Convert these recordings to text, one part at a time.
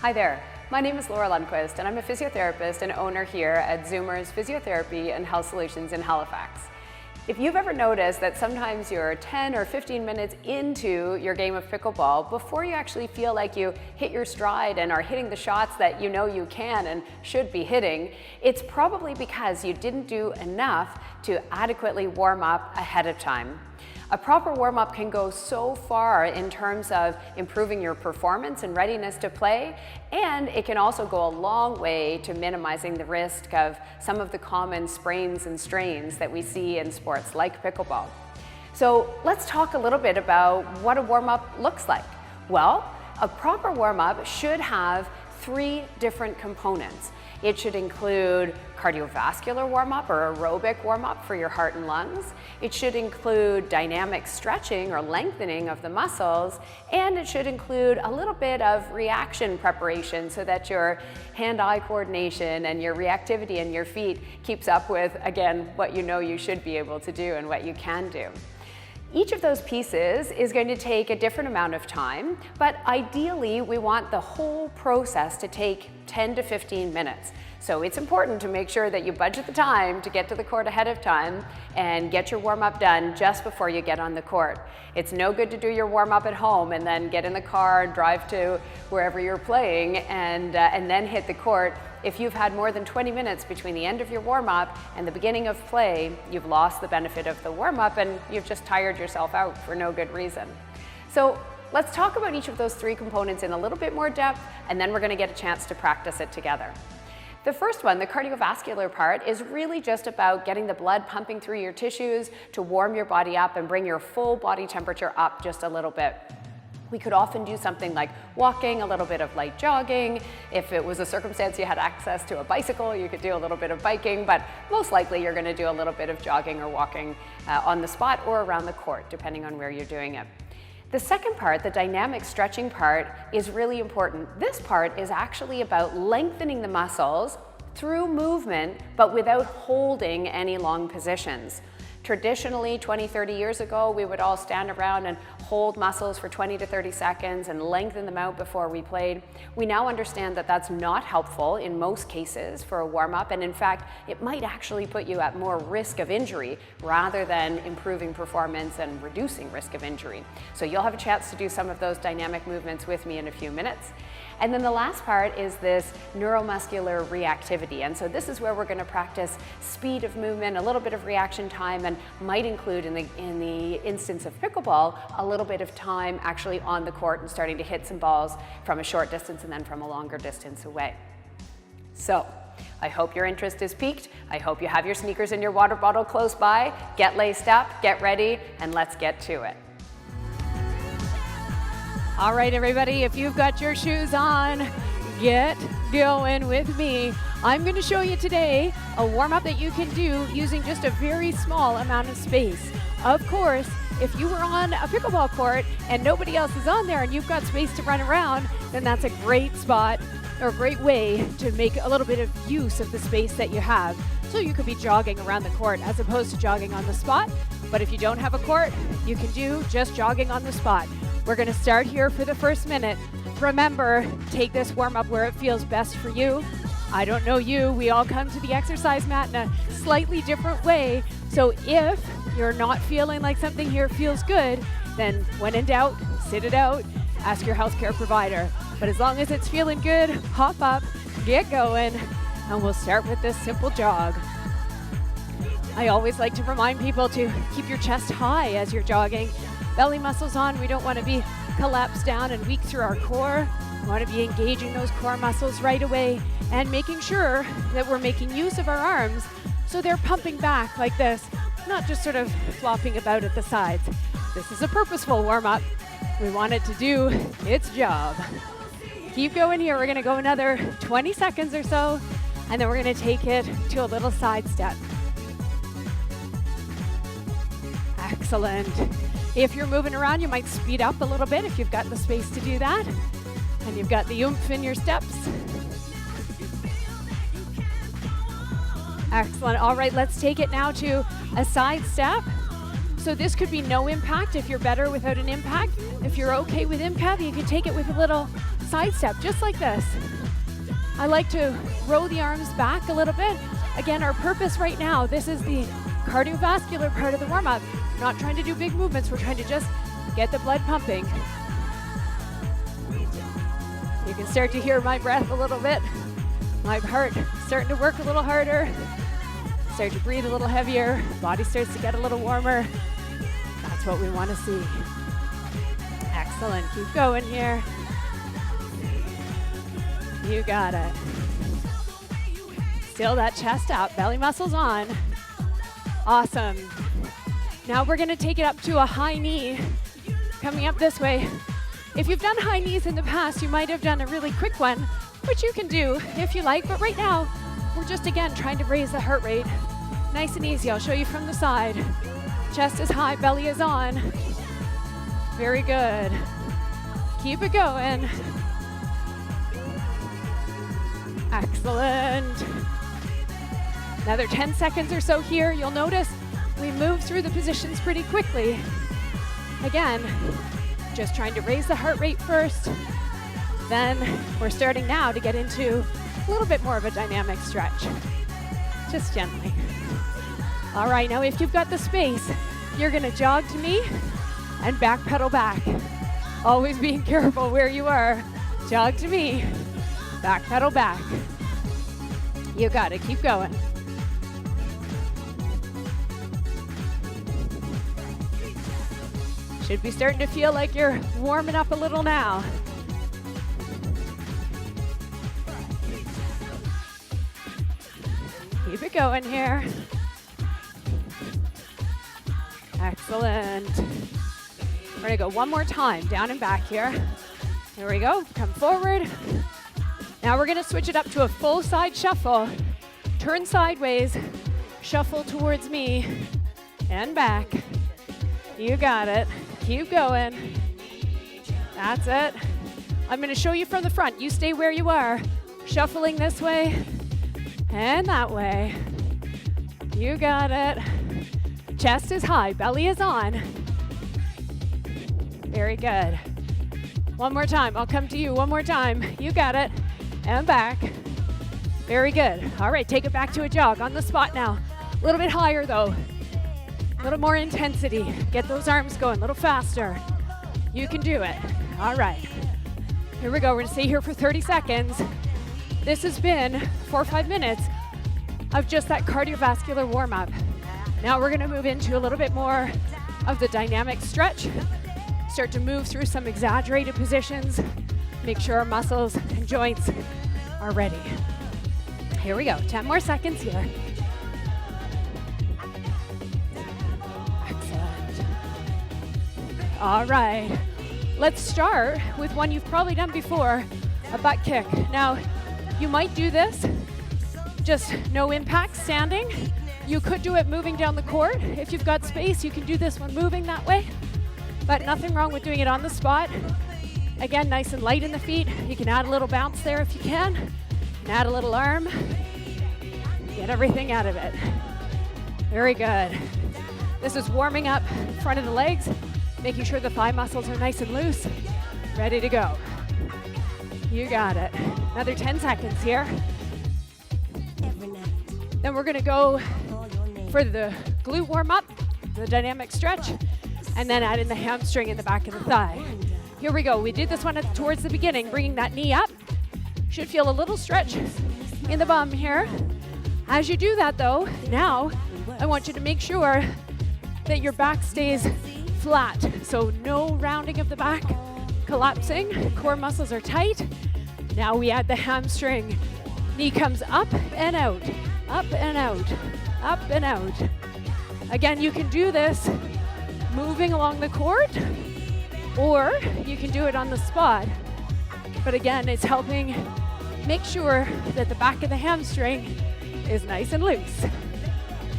Hi there, my name is Laura Lundquist and I'm a physiotherapist and owner here at Zoomers Physiotherapy and Health Solutions in Halifax. If you've ever noticed that sometimes you're 10 or 15 minutes into your game of pickleball before you actually feel like you hit your stride and are hitting the shots that you know you can and should be hitting, it's probably because you didn't do enough to adequately warm up ahead of time. A proper warm-up can go so far in terms of improving your performance and readiness to play, and it can also go a long way to minimizing the risk of some of the common sprains and strains that we see in sports like pickleball. So let's talk a little bit about what a warm-up looks like. Well, a proper warm-up should have 3 different components. It should include cardiovascular warm-up or aerobic warm-up for your heart and lungs. It should include dynamic stretching or lengthening of the muscles, and it should include a little bit of reaction preparation so that your hand-eye coordination and your reactivity in your feet keeps up with, again, what you know you should be able to do and what you can do. Each of those pieces is going to take a different amount of time, but ideally we want the whole process to take 10 to 15 minutes. So it's important to make sure that you budget the time to get to the court ahead of time and get your warm-up done just before you get on the court. It's no good to do your warm-up at home and then get in the car and drive to wherever you're playing and then hit the court. If you've had more than 20 minutes between the end of your warm-up and the beginning of play, you've lost the benefit of the warm-up and you've just tired yourself out for no good reason. So let's talk about each of those 3 components in a little bit more depth, and then we're going to get a chance to practice it together. The first one, the cardiovascular part, is really just about getting the blood pumping through your tissues to warm your body up and bring your full body temperature up just a little bit. We could often do something like walking, a little bit of light jogging. If it was a circumstance you had access to a bicycle, you could do a little bit of biking, but most likely you're going to do a little bit of jogging or walking on the spot or around the court, depending on where you're doing it. The second part, the dynamic stretching part, is really important. This part is actually about lengthening the muscles through movement, but without holding any long positions. Traditionally, 20, 30 years ago, we would all stand around and hold muscles for 20 to 30 seconds and lengthen them out before we played. We now understand that that's not helpful in most cases for a warm-up, and in fact, it might actually put you at more risk of injury rather than improving performance and reducing risk of injury. So you'll have a chance to do some of those dynamic movements with me in a few minutes. And then the last part is this neuromuscular reactivity. And so this is where we're going to practice speed of movement, a little bit of reaction time, and might include in the instance of pickleball, a little bit of time actually on the court and starting to hit some balls from a short distance and then from a longer distance away. So I hope your interest is piqued. I hope you have your sneakers and your water bottle close by. Get laced up, get ready, and let's get to it. All right, everybody, if you've got your shoes on, get going with me. I'm going to show you today a warm-up that you can do using just a very small amount of space. Of course, if you were on a pickleball court and nobody else is on there and you've got space to run around, then that's a great spot or a great way to make a little bit of use of the space that you have. So you could be jogging around the court as opposed to jogging on the spot. But if you don't have a court, you can do just jogging on the spot. We're going to start here for the first minute. Remember, take this warm-up where it feels best for you. I don't know you, we all come to the exercise mat in a slightly different way. So if you're not feeling like something here feels good, then when in doubt, sit it out, ask your healthcare provider. But as long as it's feeling good, hop up, get going, and we'll start with this simple jog. I always like to remind people to keep your chest high as you're jogging. Belly muscles on, we don't want to be collapsed down and weak through our core. We want to be engaging those core muscles right away and making sure that we're making use of our arms so they're pumping back like this, not just sort of flopping about at the sides. This is a purposeful warm-up. We want it to do its job. Keep going here. We're going to go another 20 seconds or so, and then we're going to take it to a little side step. Excellent. If you're moving around, you might speed up a little bit if you've got the space to do that. And you've got the oomph in your steps. Excellent. All right, let's take it now to a side step. So this could be no impact if you're better without an impact. If you're okay with impact, you can take it with a little side step, just like this. I like to roll the arms back a little bit. Again, our purpose right now, this is the cardiovascular part of the warm-up. Not trying to do big movements, we're trying to just get the blood pumping. You can start to hear my breath a little bit. My heart starting to work a little harder. Start to breathe a little heavier. Body starts to get a little warmer. That's what we want to see. Excellent. Keep going here. You got it. Still that chest out, belly muscles on. Awesome. Now we're going to take it up to a high knee. Coming up this way. If you've done high knees in the past, you might have done a really quick one, which you can do if you like. But right now, we're just, again, trying to raise the heart rate. Nice and easy. I'll show you from the side. Chest is high, belly is on. Very good. Keep it going. Excellent. Another 10 seconds or so here. You'll notice we move through the positions pretty quickly. Again, just trying to raise the heart rate first. Then we're starting now to get into a little bit more of a dynamic stretch. Just gently. All right, now if you've got the space, you're gonna jog to me and back pedal back. Always being careful where you are. Jog to me, back pedal back. You got it, keep going. Should be starting to feel like you're warming up a little now. Keep it going here. Excellent. We're gonna go one more time, down and back here. Here we go, come forward. Now we're gonna switch it up to a full side shuffle. Turn sideways, shuffle towards me, and back. You got it. Keep going. That's it. I'm gonna show you from the front. You stay where you are. Shuffling this way and that way. You got it. Chest is high, belly is on. Very good. One more time. I'll come to you one more time. You got it. And back. Very good. All right, take it back to a jog on the spot now. A little bit higher though. A little more intensity. Get those arms going a little faster. You can do it. All right. Here we go. We're gonna stay here for 30 seconds. This has been 4 or 5 minutes of just that cardiovascular warm-up. Now we're gonna move into a little bit more of the dynamic stretch. Start to move through some exaggerated positions. Make sure our muscles and joints are ready. Here we go. 10 more seconds here. All right, let's start with one you've probably done before, a butt kick. Now, you might do this, just no impact, standing. You could do it moving down the court. If you've got space, you can do this one moving that way, but nothing wrong with doing it on the spot. Again, nice and light in the feet. You can add a little bounce there if you can, and add a little arm. Get everything out of it. Very good. This is warming up in front of the legs, making sure the thigh muscles are nice and loose, ready to go. You got it. Another 10 seconds here. Then we're gonna go for the glute warm-up, the dynamic stretch, and then add in the hamstring in the back of the thigh. Here we go. We did this one towards the beginning, bringing that knee up. Should feel a little stretch in the bum here. As you do that though, now I want you to make sure that your back stays flat, so no rounding of the back, collapsing, core muscles are tight. Now we add the hamstring. Knee comes up and out, up and out, up and out. Again, you can do this moving along the court, or you can do it on the spot. But again, it's helping make sure that the back of the hamstring is nice and loose.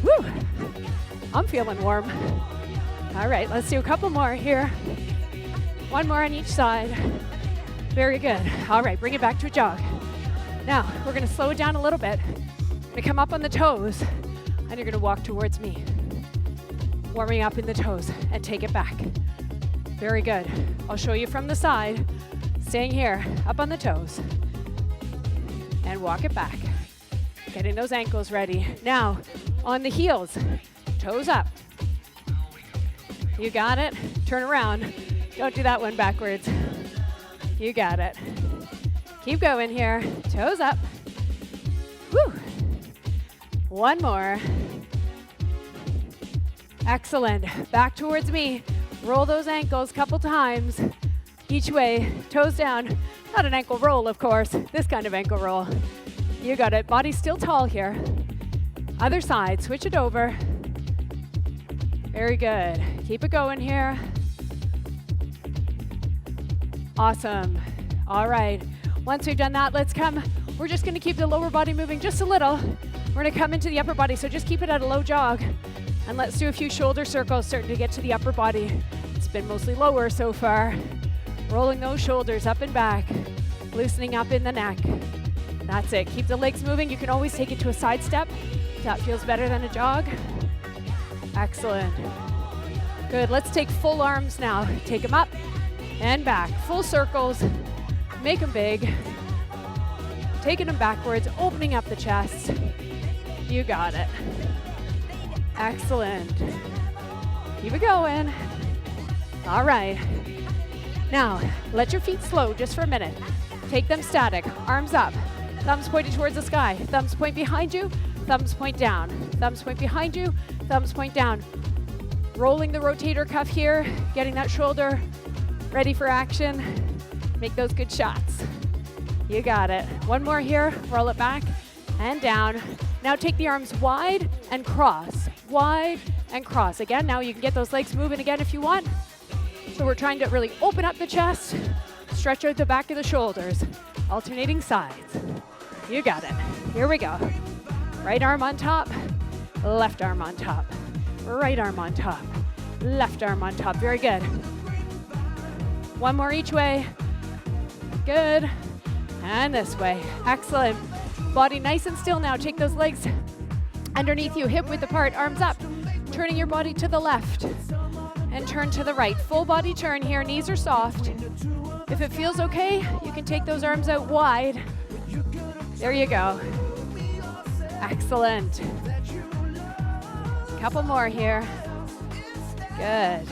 Woo! I'm feeling warm. All right, let's do a couple more here. One more on each side. Very good. All right, bring it back to a jog. Now, we're gonna slow it down a little bit. You're gonna come up on the toes, and you're gonna walk towards me. Warming up in the toes and take it back. Very good. I'll show you from the side. Staying here, up on the toes. And walk it back. Getting those ankles ready. Now, on the heels, toes up. You got it. Turn around. Don't do that one backwards. You got it. Keep going here. Toes up. Woo. One more. Excellent. Back towards me. Roll those ankles a couple times. Each way. Toes down. Not an ankle roll, of course. This kind of ankle roll. You got it. Body still tall here. Other side. Switch it over. Very good. Keep it going here. Awesome. All right. Once we've done that, let's come. We're just going to keep the lower body moving just a little. We're going to come into the upper body, so just keep it at a low jog. And let's do a few shoulder circles, starting to get to the upper body. It's been mostly lower so far. Rolling those shoulders up and back. Loosening up in the neck. That's it. Keep the legs moving. You can always take it to a side step. That feels better than a jog. Excellent. Good. Let's take full arms now. Take them up and back. Full circles. Make them big. Taking them backwards, opening up the chest. You got it. Excellent. Keep it going. All right. Now, let your feet slow just for a minute. Take them static. Arms up. Thumbs pointed towards the sky. Thumbs point behind you. Thumbs point down. Thumbs point behind you. Thumbs point down. Rolling the rotator cuff here. Getting that shoulder ready for action. Make those good shots. You got it. One more here. Roll it back and down. Now take the arms wide and cross. Wide and cross. Again, now you can get those legs moving again if you want. So we're trying to really open up the chest, stretch out the back of the shoulders, alternating sides. You got it. Here we go. Right arm on top, left arm on top. Right arm on top, left arm on top. Very good. One more each way. Good. And this way. Excellent. Body nice and still now. Take those legs underneath you, hip width apart, arms up. Turning your body to the left and turn to the right. Full body turn here. Knees are soft. If it feels okay, you can take those arms out wide. There you go. Excellent. Couple more here. Good.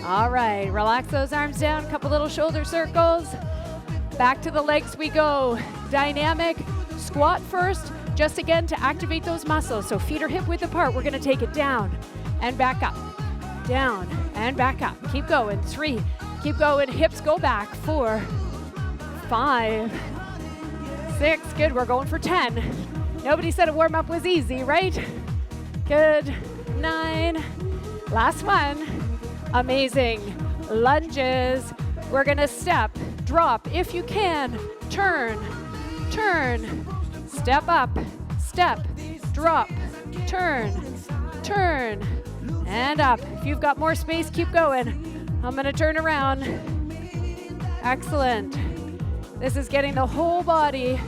All right, relax those arms down. Couple little shoulder circles. Back to the legs we go. Dynamic squat first, just again to activate those muscles. So feet are hip width apart. We're gonna take it down and back up. Down and back up. Keep going. 3. Keep going. Hips go back. 4, 5, 6. Good. We're going for 10. Nobody said a warm-up was easy, right? Good. 9. Last one. Amazing. Lunges. We're going to step, drop if you can. Turn, turn. Step up, step, drop, turn, turn. And up. If you've got more space, keep going. I'm going to turn around. Excellent. This is getting the whole body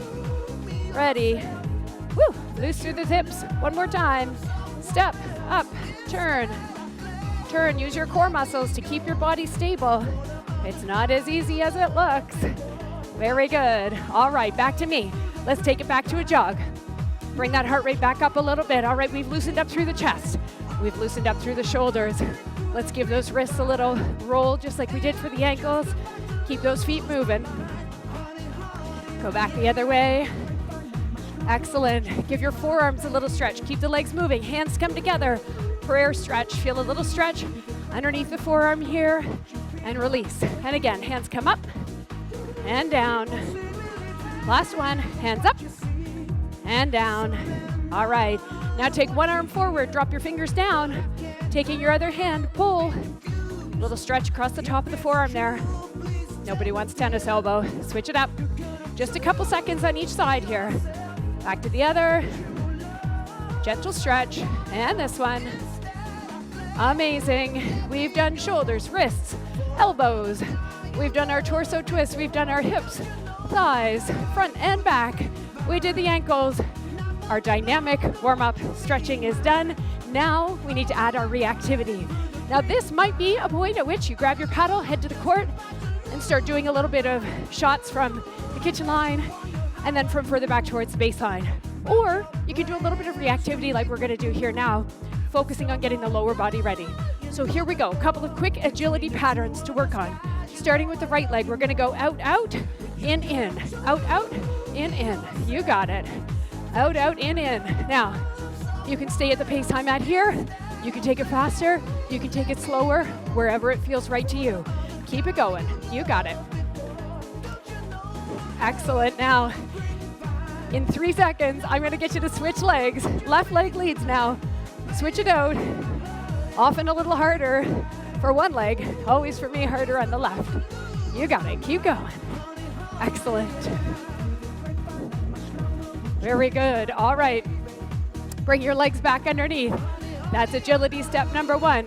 ready. Woo! Loose through the hips. One more time. Step, up, turn, turn. Use your core muscles to keep your body stable. It's not as easy as it looks. Very good. All right, back to me. Let's take it back to a jog. Bring that heart rate back up a little bit. All right, we've loosened up through the chest. We've loosened up through the shoulders. Let's give those wrists a little roll, just like we did for the ankles. Keep those feet moving. Go back the other way. Excellent. Give your forearms a little stretch. Keep the legs moving. Hands come together. Prayer stretch. Feel a little stretch underneath the forearm here. And release. And again, hands come up and down. Last one. Hands up and down. All right. Now take one arm forward, drop your fingers down. Taking your other hand, pull. Little stretch across the top of the forearm there. Nobody wants tennis elbow. Switch it up. Just a couple seconds on each side here. Back to the other. Gentle stretch. And this one. Amazing. We've done shoulders, wrists, elbows. We've done our torso twist. We've done our hips, thighs, front and back. We did the ankles. Our dynamic warm-up stretching is done. Now we need to add our reactivity. Now this might be a point at which you grab your paddle, head to the court, and start doing a little bit of shots from the kitchen line, and then from further back towards the baseline. Or you can do a little bit of reactivity like we're gonna do here now, focusing on getting the lower body ready. So here we go, a couple of quick agility patterns to work on. Starting with the right leg, we're gonna go out, out, in, out, out, in. You got it. Out, out, in. Now, you can stay at the pace I'm at here. You can take it faster. You can take it slower, wherever it feels right to you. Keep it going. You got it. Excellent. Now, in 3 seconds, I'm gonna get you to switch legs. Left leg leads now. Switch it out. Often a little harder for one leg, always for me harder on the left. You got it, keep going. Excellent. Very good, all right. Bring your legs back underneath. That's agility step number 1.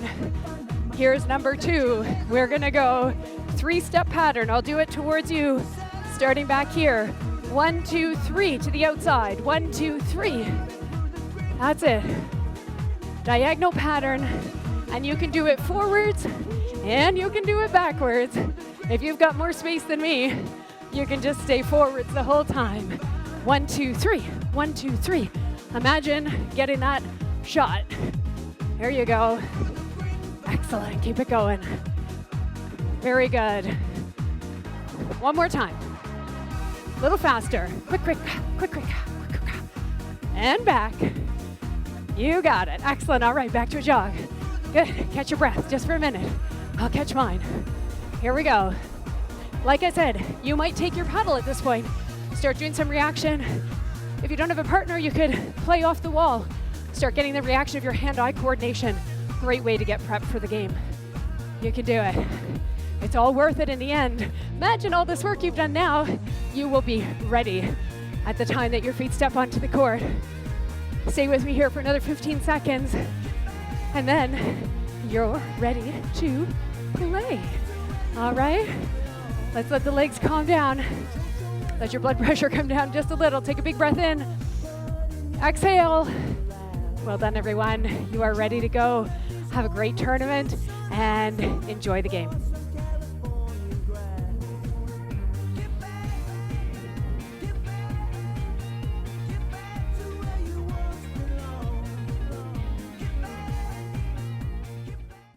Here's number 2. We're gonna go 3-step pattern. I'll do it towards you, starting back here. 1, 2, 3 to the outside. 1, 2, 3. That's it. Diagonal pattern, and you can do it forwards and you can do it backwards. If you've got more space than me, you can just stay forwards the whole time. 1, 2, 3. 1, 2, 3. Imagine getting that shot. There you go. Excellent. Keep it going. Very good. One more time. A little faster. Quick, quick, quick, quick, quick, quick. And back. You got it. Excellent. All right, back to a jog. Good. Catch your breath just for a minute. I'll catch mine. Here we go. Like I said, you might take your paddle at this point. Start doing some reaction. If you don't have a partner, you could play off the wall. Start getting the reaction of your hand-eye coordination. Great way to get prepped for the game. You can do it. It's all worth it in the end. Imagine all this work you've done now. You will be ready at the time that your feet step onto the court. Stay with me here for another 15 seconds, and then you're ready to play. All right, let's let the legs calm down. Let your blood pressure come down just a little. Take a big breath in. Exhale. Well done, everyone. You are ready to go. Have a great tournament and enjoy the game.